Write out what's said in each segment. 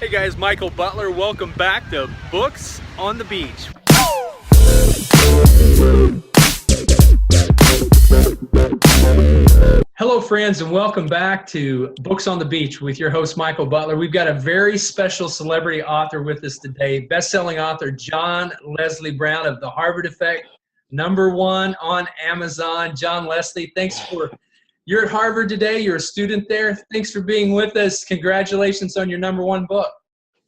Hey guys, Michael Butler. Welcome back to Books on the Beach. Hello friends, and welcome back to Books on the Beach with your host Michael Butler. We've got a very special celebrity author with us today, best-selling author John Leslie Brown of The Harvard Effect, #1 on Amazon. John Leslie, you're at Harvard today. You're a student there. Thanks for being with us. Congratulations on your #1 book.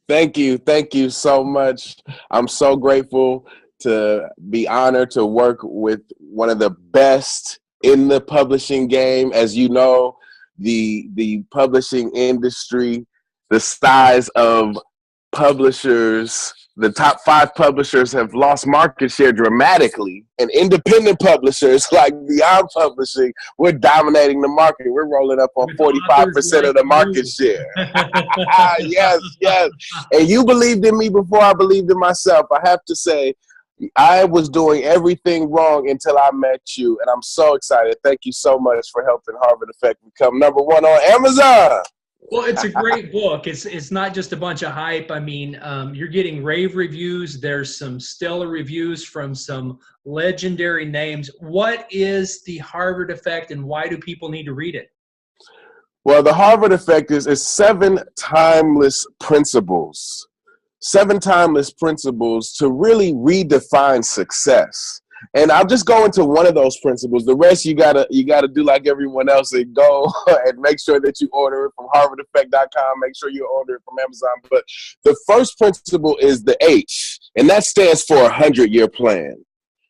Thank you. Thank you so much. I'm so grateful to be honored to work with one of the best in the publishing game. As you know, the publishing industry, the size of publishers, the top 5 publishers have lost market share dramatically, and independent publishers like Beyond Publishing, we're dominating the market. We're rolling up on 45% of the market share. Yes. And you believed in me before I believed in myself. I have to say, I was doing everything wrong until I met you, and I'm so excited. Thank you so much for helping Harvard Effect become #1 on Amazon. Well, it's a great book. It's not just a bunch of hype. I mean, you're getting rave reviews. There's some stellar reviews from some legendary names. What is the Harvard Effect, and why do people need to read it? Well, the Harvard Effect is 7 timeless principles. 7 timeless principles to really redefine success. And I'll just go into one of those principles. The rest you gotta do like everyone else and go and make sure that you order it from harvardeffect.com. Make sure you order it from Amazon. But the first principle is the H, and that stands for 100-year plan.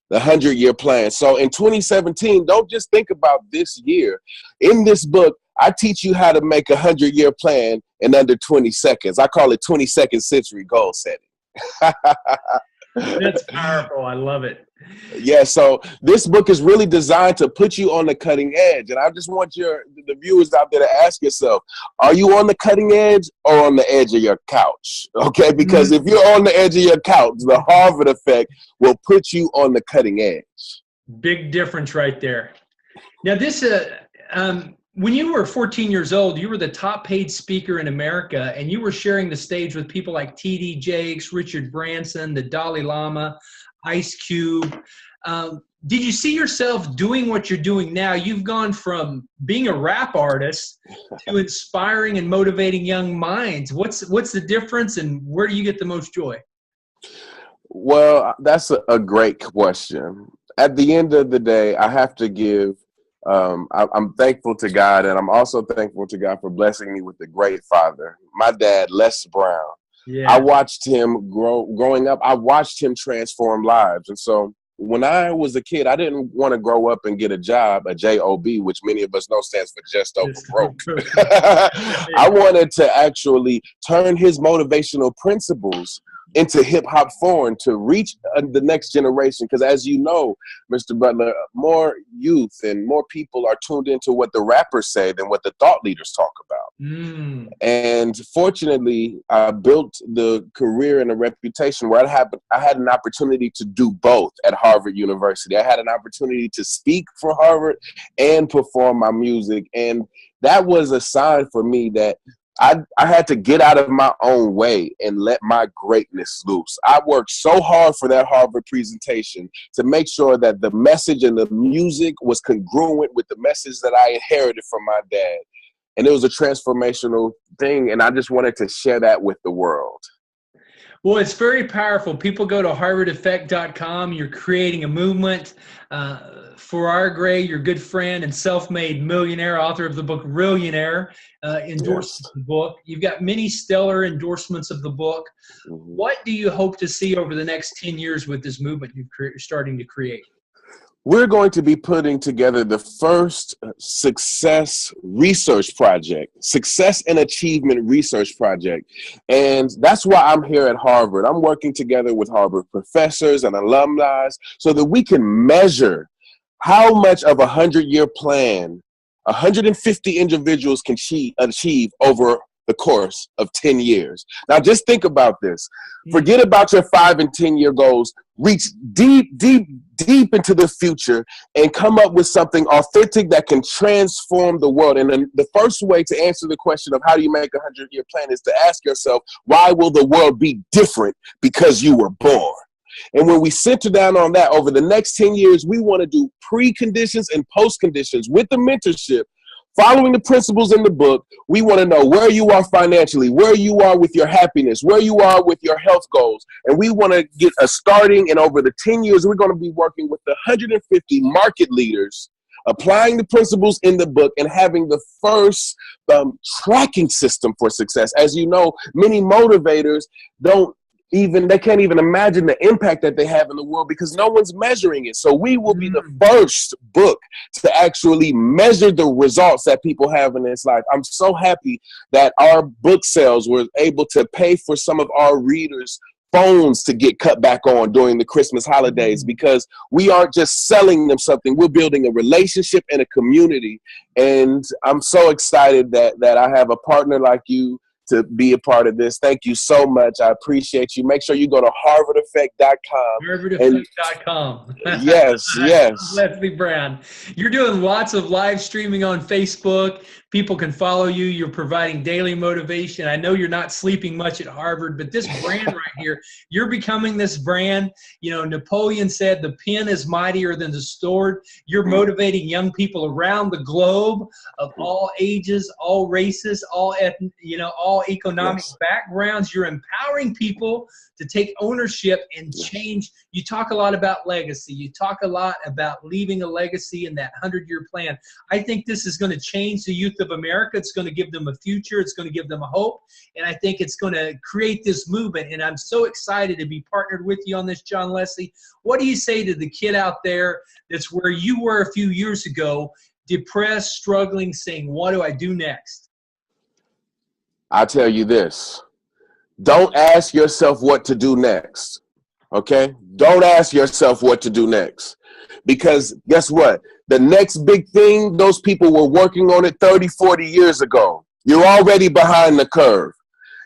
The 100-year plan. So in 2017, don't just think about this year. In this book, I teach you how to make a 100-year plan in under 20 seconds. I call it 22nd century goal setting. That's powerful. I love it. Yeah, so this book is really designed to put you on the cutting edge. And I just want the viewers out there to ask yourself, are you on the cutting edge or on the edge of your couch? Okay, because if you're on the edge of your couch, the Harvard Effect will put you on the cutting edge. Big difference right there. Now, when you were 14 years old, you were the top paid speaker in America, and you were sharing the stage with people like T.D. Jakes, Richard Branson, the Dalai Lama, Ice Cube. Did you see yourself doing what you're doing now? You've gone from being a rap artist to inspiring and motivating young minds. What's the difference, and where do you get the most joy? Well, that's a great question. At the end of the day, I have to give I'm thankful to God, and I'm also thankful to God for blessing me with a great father. My dad, Les Brown. Yeah. I watched him growing up. I watched him transform lives. And so when I was a kid, I didn't want to grow up and get a job, a JOB, which many of us know stands for just over broke. I wanted to actually turn his motivational principles into hip-hop form to reach the next generation. Because as you know, Mr. Butler, more youth and more people are tuned into what the rappers say than what the thought leaders talk about. And fortunately, I built the career and a reputation where I had an opportunity to do both at Harvard University. I had an opportunity to speak for Harvard and perform my music. And that was a sign for me that I had to get out of my own way and let my greatness loose. I worked so hard for that Harvard presentation to make sure that the message and the music was congruent with the message that I inherited from my dad. And it was a transformational thing, and I just wanted to share that with the world. Well, it's very powerful. People go to harvardeffect.com. You're creating a movement. Farrar Gray, your good friend and self-made millionaire, author of the book Millionaire, endorses the book. You've got many stellar endorsements of the book. What do you hope to see over the next 10 years with this movement you're starting to create? We're going to be putting together the first success research project, success and achievement research project. And that's why I'm here at Harvard. I'm working together with Harvard professors and alumni so that we can measure how much of a 100-year plan 150 individuals can achieve over the course of 10 years. Now, just think about this. Forget about your 5 and 10 year goals. Reach deep, deep, deep into the future and come up with something authentic that can transform the world. And then the first way to answer the question of how do you make a 100-year plan is to ask yourself, why will the world be different because you were born? And when we center down on that over the next 10 years, we want to do preconditions and post-conditions with the mentorship. Following the principles in the book, we want to know where you are financially, where you are with your happiness, where you are with your health goals. And we want to get a starting, and over the 10 years, we're going to be working with the 150 market leaders, applying the principles in the book and having the first tracking system for success. As you know, many motivators they can't even imagine the impact that they have in the world because no one's measuring it. So we will be the first book to actually measure the results that people have in this life. I'm so happy that our book sales were able to pay for some of our readers' phones to get cut back on during the Christmas holidays, because we aren't just selling them something. We're building a relationship and a community. And I'm so excited that I have a partner like you to be a part of this. Thank you so much. I appreciate you. Make sure you go to harvardeffect.com. Harvardeffect.com. Yes, yes. Leslie Brown. You're doing lots of live streaming on Facebook. People can follow you. You're providing daily motivation. I know you're not sleeping much at Harvard, but this brand right here, you're becoming this brand. You know, Napoleon said the pen is mightier than the sword. You're motivating young people around the globe of all ages, all races, all economic backgrounds. You're empowering people to take ownership and change. You talk a lot about legacy. You talk a lot about leaving a legacy in that 100-year plan. I think this is going to change the youth of America. It's going to give them a future. It's going to give them a hope. And I think it's going to create this movement. And I'm so excited to be partnered with you on this, John Leslie. What do you say to the kid out there that's where you were a few years ago, depressed, struggling, saying, what do I do next? I tell you this, don't ask yourself what to do next, okay? Don't ask yourself what to do next, because guess what? The next big thing, those people were working on it 30, 40 years ago. You're already behind the curve.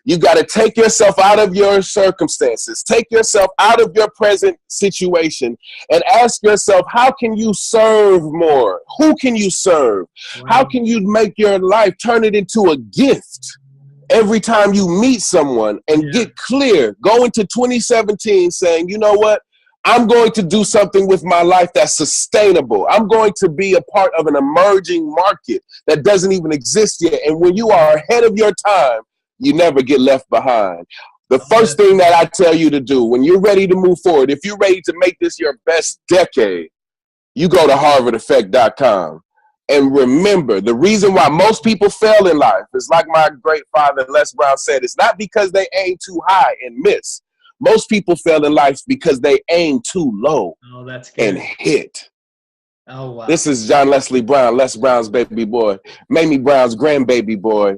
You got to take yourself out of your circumstances, take yourself out of your present situation, and ask yourself, how can you serve more? Who can you serve? Wow. How can you make your life, turn it into a gift? Every time you meet someone and get clear, go into 2017 saying, you know what? I'm going to do something with my life that's sustainable. I'm going to be a part of an emerging market that doesn't even exist yet. And when you are ahead of your time, you never get left behind. The first thing that I tell you to do when you're ready to move forward, if you're ready to make this your best decade, you go to harvardeffect.com. And remember, the reason why most people fail in life is, like my great father, Les Brown, said, it's not because they aim too high and miss. Most people fail in life because they aim too low and hit. Oh, wow. This is John Leslie Brown, Les Brown's baby boy, Mamie Brown's grandbaby boy,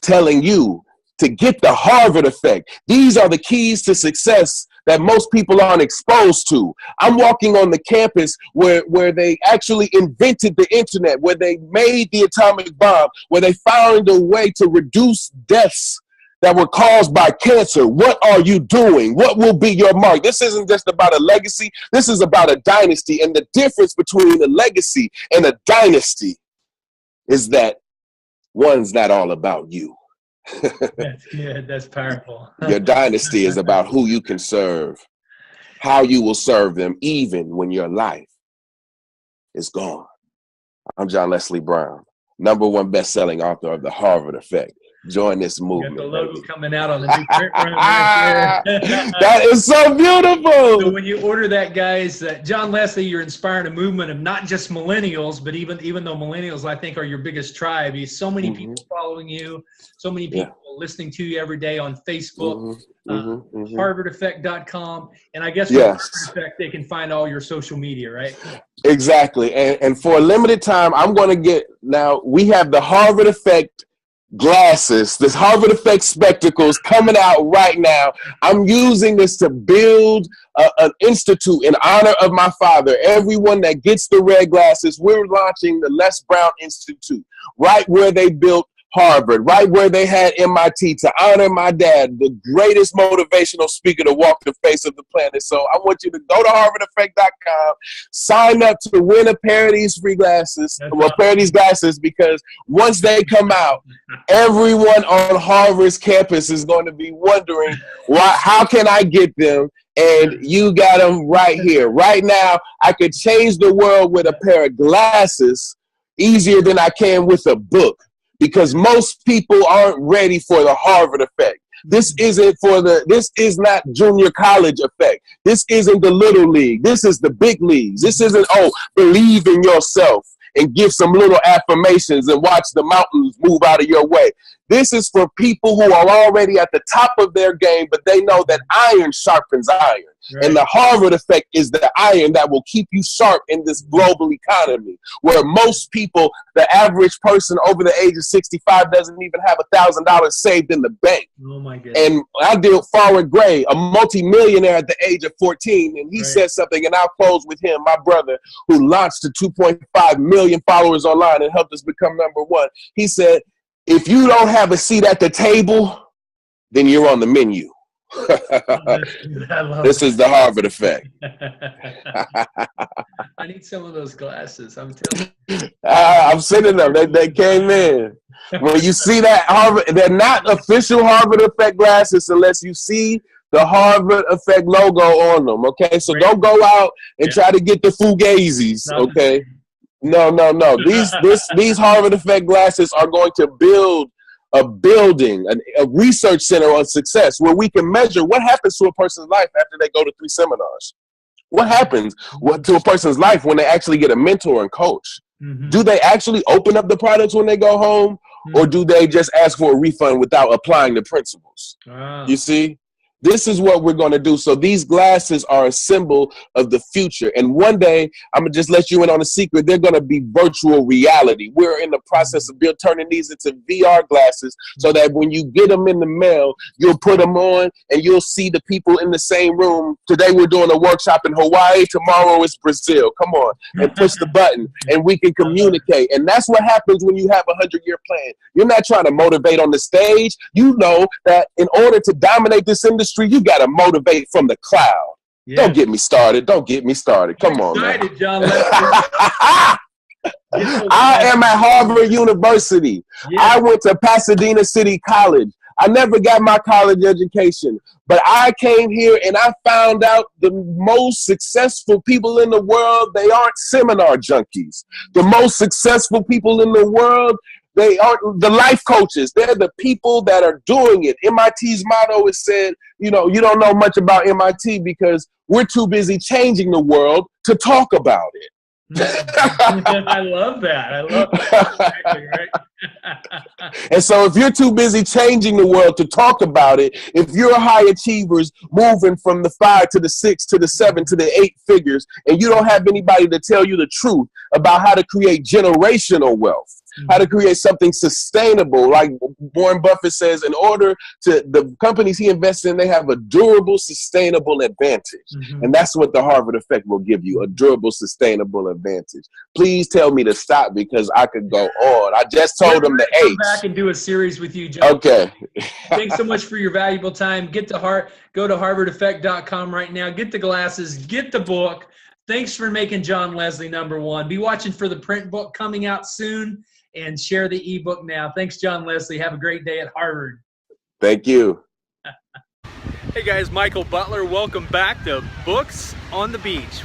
telling you to get the Harvard effect. These are the keys to success that most people aren't exposed to. I'm walking on the campus where they actually invented the internet, where they made the atomic bomb, where they found a way to reduce deaths that were caused by cancer. What are you doing? What will be your mark? This isn't just about a legacy. This is about a dynasty. And the difference between a legacy and a dynasty is that one's not all about you. That's good. That's powerful. Your dynasty is about who you can serve, how you will serve them, even when your life is gone. I'm John Leslie Brown, #1 best-selling author of The Harvard Effect. Join this movement. Got the logo coming out on the new print run right there. That is so beautiful. So when you order that, guys, John Leslie, you're inspiring a movement of not just millennials, but even though millennials, I think, are your biggest tribe. You so many people following you, so many people listening to you every day on Facebook, harvardeffect.com, and I guess with Harvard Effect, they can find all your social media, right? Exactly. And for a limited time, I'm going to we have the Harvard Effect glasses, this Harvard Effect spectacles coming out right now. I'm using this to build an institute in honor of my father. Everyone that gets the red glasses, we're launching the Les Brown Institute right where they built Harvard, right where they had MIT, to honor my dad, the greatest motivational speaker to walk the face of the planet. So I want you to go to harvardeffect.com, sign up to win a pair of these free glasses, well, a pair of these glasses, because once they come out, everyone on Harvard's campus is going to be wondering, how can I get them? And you got them right here. Right now, I could change the world with a pair of glasses easier than I can with a book, because most people aren't ready for the Harvard effect. This is not junior college effect. This isn't the little league. This is the big leagues. This isn't, believe in yourself and give some little affirmations and watch the mountains move out of your way. This is for people who are already at the top of their game, but they know that iron sharpens iron. Right. And the Harvard effect is the iron that will keep you sharp in this global economy, where most people, the average person over the age of 65, doesn't even have $1,000 saved in the bank. Oh my goodness. And I deal with Forward Gray, a multimillionaire at the age of 14, and he said something, and I'll close with him, my brother, who launched to 2.5 million followers online and helped us become #1. He said, if you don't have a seat at the table, then you're on the menu. This is the Harvard effect. I need some of those glasses. I'm telling you. I'm sending them. They came in. When you see that Harvard, they're not official Harvard effect glasses unless you see the Harvard effect logo on them. Okay, so don't go out and try to get the Fugazis. Okay. No. These Harvard effect glasses are going to build a building, a research center on success, where we can measure what happens to a person's life after they go to 3 seminars. What happens to a person's life when they actually get a mentor and coach? Mm-hmm. Do they actually open up the products when they go home, or do they just ask for a refund without applying the principles? You see? This is what we're going to do. So these glasses are a symbol of the future. And one day, I'm going to just let you in on a secret. They're going to be virtual reality. We're in the process of turning these into VR glasses so that when you get them in the mail, you'll put them on and you'll see the people in the same room. Today, we're doing a workshop in Hawaii. Tomorrow, it's Brazil. Come on, and push the button and we can communicate. And that's what happens when you have a 100-year plan. You're not trying to motivate on the stage. You know that in order to dominate this industry, you got to motivate from the cloud. Yeah. Don't get me started. Come on, man. John. I am at Harvard University. Yeah. I went to Pasadena City College. I never got my college education, but I came here and I found out the most successful people in the world, they aren't seminar junkies. The most successful people in the world, they aren't the life coaches. They're the people that are doing it. MIT's motto is said, you don't know much about MIT because we're too busy changing the world to talk about it. I love that. Exactly, right? And so if you're too busy changing the world to talk about it, if you're high achievers moving from the 5 to the 6 to the 7 to the 8 figures, and you don't have anybody to tell you the truth about how to create generational wealth, how to create something sustainable, like Warren Buffett says, in order to the companies he invests in, they have a durable, sustainable advantage. And that's what the Harvard effect will give you, a durable, sustainable advantage. Please tell me to stop because I could go on. I just told them the H. Come back and do a series with you, John. Okay. Thanks so much for your valuable time. Go to harvardeffect.com right now. Get the glasses. Get the book. Thanks for making John Leslie #1. Be watching for the print book coming out soon. And share the ebook now. Thanks, John Leslie. Have a great day at Harvard. Thank you. Hey guys, Michael Butler. Welcome back to Books on the Beach.